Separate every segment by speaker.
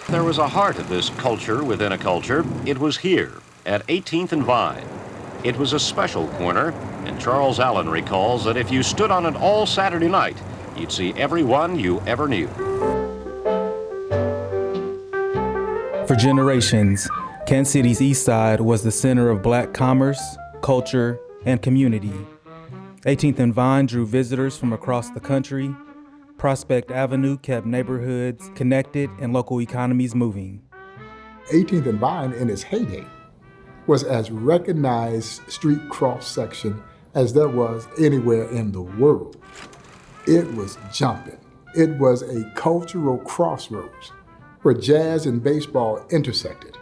Speaker 1: There was a heart of this culture within a culture. It was here at 18th and Vine. It was a special corner, and Charles Allen recalls that if you stood on it all Saturday night, you'd see everyone you ever knew.
Speaker 2: For generations, Kansas City's East Side was the center of Black commerce, culture, and community. 18th and Vine drew visitors from across the country. Prospect Avenue kept neighborhoods connected and local economies moving.
Speaker 3: 18th and Vine in its heyday was as recognized street cross-section as there was anywhere in the world. It was jumping. It was a cultural crossroads where jazz and baseball intersected.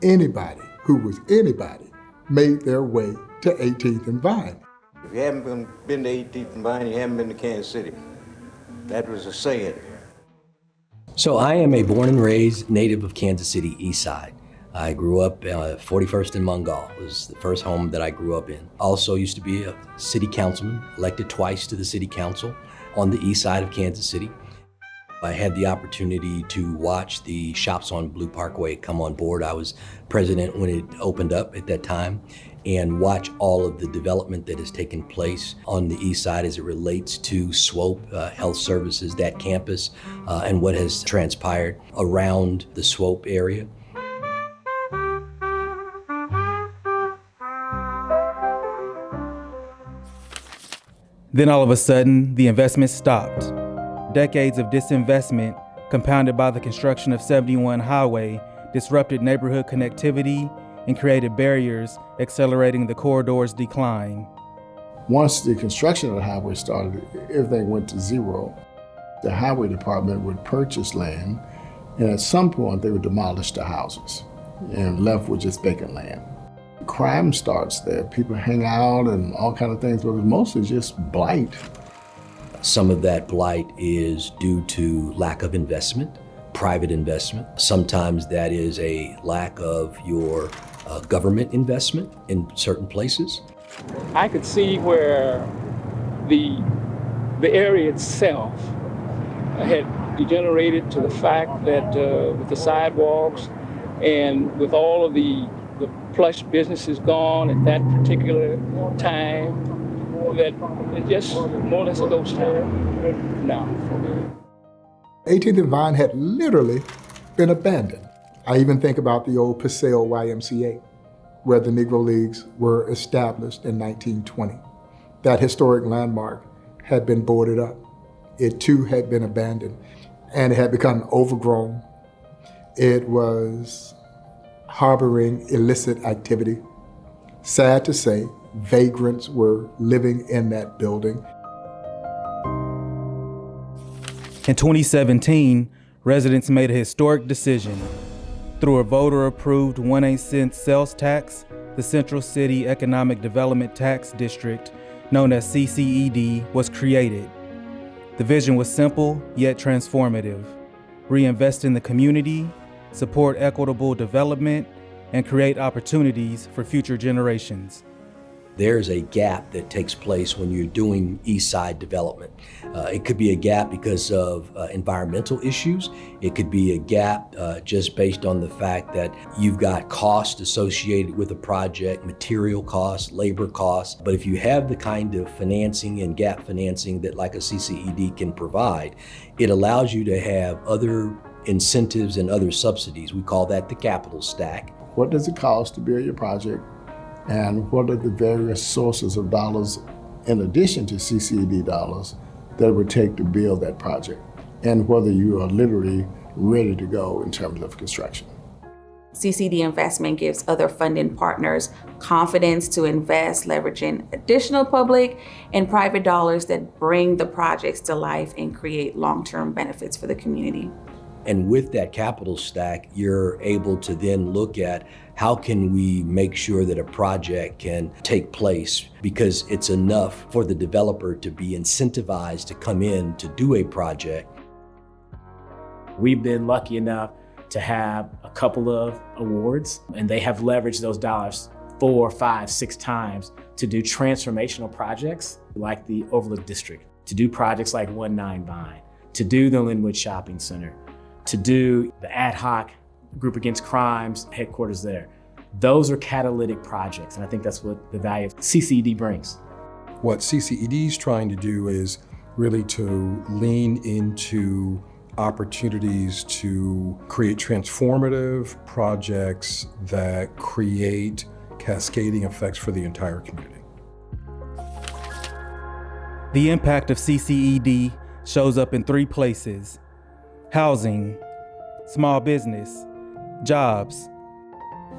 Speaker 3: Anybody who was anybody made their way to 18th and Vine.
Speaker 4: If you haven't been to 18th and Vine, you haven't been to Kansas City. That was a saying.
Speaker 5: So I am a born and raised native of Kansas City East Side. I grew up 41st and Mungal. It was the first home that I grew up in. Also used to be a city councilman, elected twice to the city council on the east side of Kansas City. I had the opportunity to watch the shops on Blue Parkway come on board. I was president when it opened up at that time, and watch all of the development that has taken place on the east side as it relates to SWOPE, health services, that campus, and what has transpired around the SWOPE area.
Speaker 2: Then all of a sudden, the investment stopped. Decades of disinvestment, compounded by the construction of 71 Highway, disrupted neighborhood connectivity and created barriers, accelerating the corridor's decline.
Speaker 3: Once the construction of the highway started, everything went to zero. The highway department would purchase land, and at some point they would demolish the houses and left with just vacant land. Crime starts there. People hang out and all kinds of things, but it was mostly just blight.
Speaker 5: Some of that blight is due to lack of investment, private investment. Sometimes that is a lack of your government investment in certain places.
Speaker 6: I could see where the area itself had degenerated to the fact that with the sidewalks and with all of the plush businesses gone at that particular time, that it's just more or less a ghost town now.
Speaker 3: 18th and Vine had literally been abandoned. I even think about the old Paseo YMCA, where the Negro Leagues were established in 1920. That historic landmark had been boarded up. It too had been abandoned, and it had become overgrown. It was harboring illicit activity. Sad to say, vagrants were living in that building.
Speaker 2: In 2017, residents made a historic decision. Through a voter-approved 1.8 sales tax, the Central City Economic Development Tax District, known as CCED, was created. The vision was simple yet transformative: reinvest in the community, support equitable development, and create opportunities for future generations.
Speaker 5: There's a gap that takes place when you're doing east side development. It could be a gap because of environmental issues. It could be a gap just based on the fact that you've got costs associated with a project, material costs, labor costs. But if you have the kind of financing and gap financing that like a CCED can provide, it allows you to have other incentives and other subsidies. We call that the capital stack.
Speaker 3: What does it cost to build your project? And what are the various sources of dollars in addition to CCED dollars that it would take to build that project? And whether you are literally ready to go in terms of construction.
Speaker 7: CCD investment gives other funding partners confidence to invest, leveraging additional public and private dollars that bring the projects to life and create long-term benefits for the community.
Speaker 5: And with that capital stack, you're able to then look at how can we make sure that a project can take place, because it's enough for the developer to be incentivized to come in to do a project.
Speaker 8: We've been lucky enough to have a couple of awards, and they have leveraged those dollars 4, 5, 6 times to do transformational projects like the Overlook District, to do projects like 19 Vine, to do the Linwood Shopping Center, to do the ad hoc group against crimes headquarters there. Those are catalytic projects, and I think that's what the value of CCED brings.
Speaker 9: What CCED is trying to do is really to lean into opportunities to create transformative projects that create cascading effects for the entire community.
Speaker 2: The impact of CCED shows up in 3 places: housing, small business, jobs.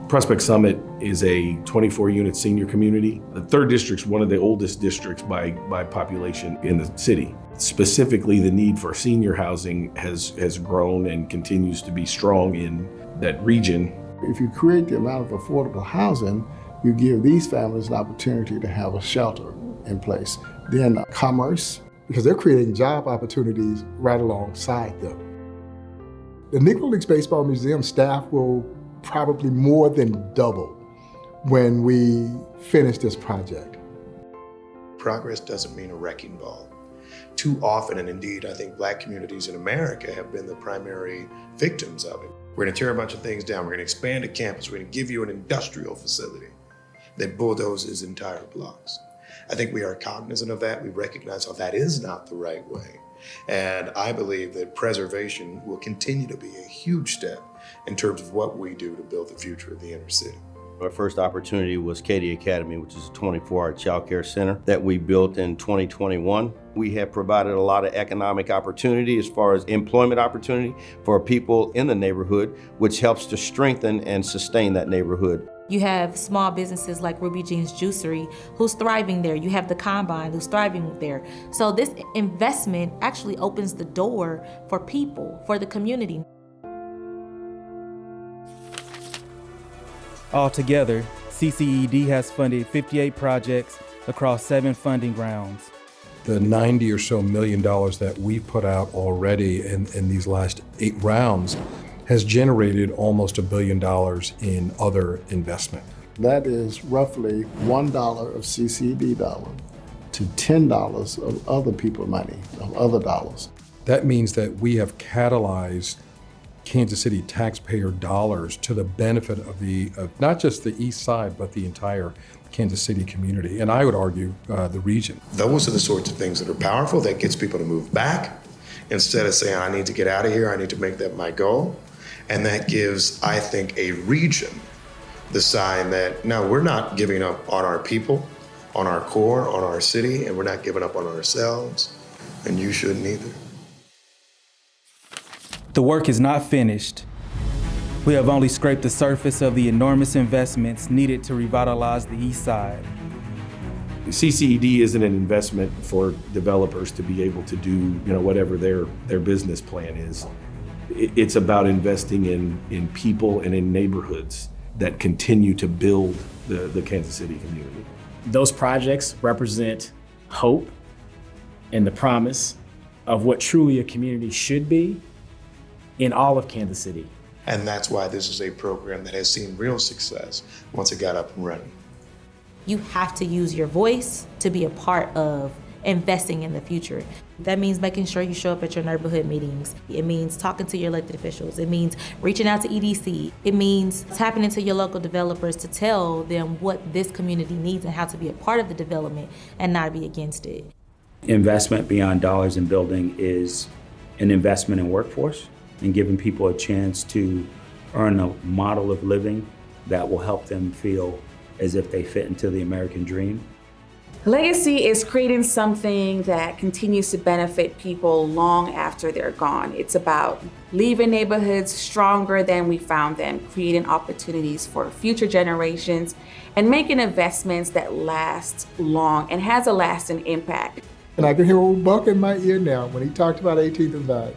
Speaker 10: Prospect Summit is a 24-unit senior community. The 3rd district's one of the oldest districts by population in the city. Specifically, the need for senior housing has grown and continues to be strong in that region.
Speaker 11: If you create the amount of affordable housing, you give these families an opportunity to have a shelter in place. Then commerce,
Speaker 3: because they're creating job opportunities right alongside them. The Negro Leagues Baseball Museum staff will probably more than double when we finish this project.
Speaker 12: Progress doesn't mean a wrecking ball. Too often, and indeed I think Black communities in America have been the primary victims of it. We're gonna tear a bunch of things down, we're gonna expand a campus, we're gonna give you an industrial facility that bulldozes entire blocks. I think we are cognizant of that, we recognize how that is not the right way. And I believe that preservation will continue to be a huge step in terms of what we do to build the future of the inner city.
Speaker 13: Our first opportunity was Katie Academy, which is a 24-hour child care center that we built in 2021. We have provided a lot of economic opportunity as far as employment opportunity for people in the neighborhood, which helps to strengthen and sustain that neighborhood.
Speaker 14: You have small businesses like Ruby Jean's Juicery, who's thriving there. You have the Combine, who's thriving there. So this investment actually opens the door for people, for the community.
Speaker 2: Altogether, CCED has funded 58 projects across 7 funding rounds.
Speaker 9: The $90 or so million that we've put out already in these last 8 rounds has generated almost $1 billion in other investment.
Speaker 11: that is roughly $1 of CCED dollar to $10 of other people's money, of other dollars.
Speaker 9: That means that we have catalyzed Kansas City taxpayer dollars to the benefit of not just the east side, but the entire Kansas City community, and I would argue the region.
Speaker 12: Those are the sorts of things that are powerful, that gets people to move back instead of saying, I need to get out of here, I need to make that my goal. And that gives, I think, a region the sign that, no, we're not giving up on our people, on our core, on our city, and we're not giving up on ourselves, and you shouldn't either.
Speaker 2: The work is not finished. We have only scraped the surface of the enormous investments needed to revitalize the east side.
Speaker 10: CCED isn't an investment for developers to be able to do, whatever their business plan is. It's about investing in people and in neighborhoods that continue to build the Kansas City community.
Speaker 8: Those projects represent hope and the promise of what truly a community should be in all of Kansas City.
Speaker 12: And that's why this is a program that has seen real success once it got up and running.
Speaker 14: You have to use your voice to be a part of investing in the future. That means making sure you show up at your neighborhood meetings. It means talking to your elected officials. It means reaching out to EDC. It means tapping into your local developers to tell them what this community needs and how to be a part of the development and not be against it.
Speaker 15: Investment beyond dollars in building is an investment in workforce and giving people a chance to earn a model of living that will help them feel as if they fit into the American dream.
Speaker 7: Legacy is creating something that continues to benefit people long after they're gone. It's about leaving neighborhoods stronger than we found them, creating opportunities for future generations, and making investments that last long and has a lasting impact.
Speaker 3: And I can hear old Buck in my ear now when he talked about 18th and Vine.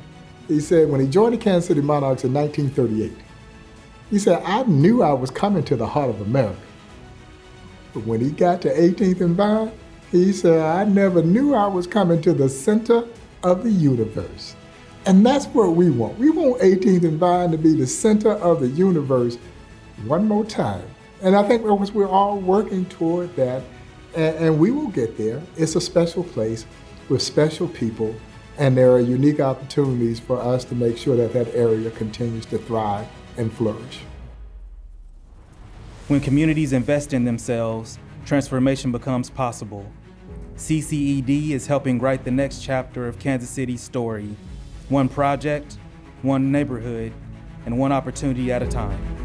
Speaker 3: He said when he joined the Kansas City Monarchs in 1938, he said, I knew I was coming to the heart of America. But when he got to 18th and Vine, he said, I never knew I was coming to the center of the universe. And that's what we want. We want 18th and Vine to be the center of the universe one more time. And I think we're all working toward that, and we will get there. It's a special place with special people, And there are unique opportunities for us to make sure that that area continues to thrive and flourish.
Speaker 2: When communities invest in themselves, transformation becomes possible. CCED is helping write the next chapter of Kansas City's story, one project, one neighborhood, and one opportunity at a time.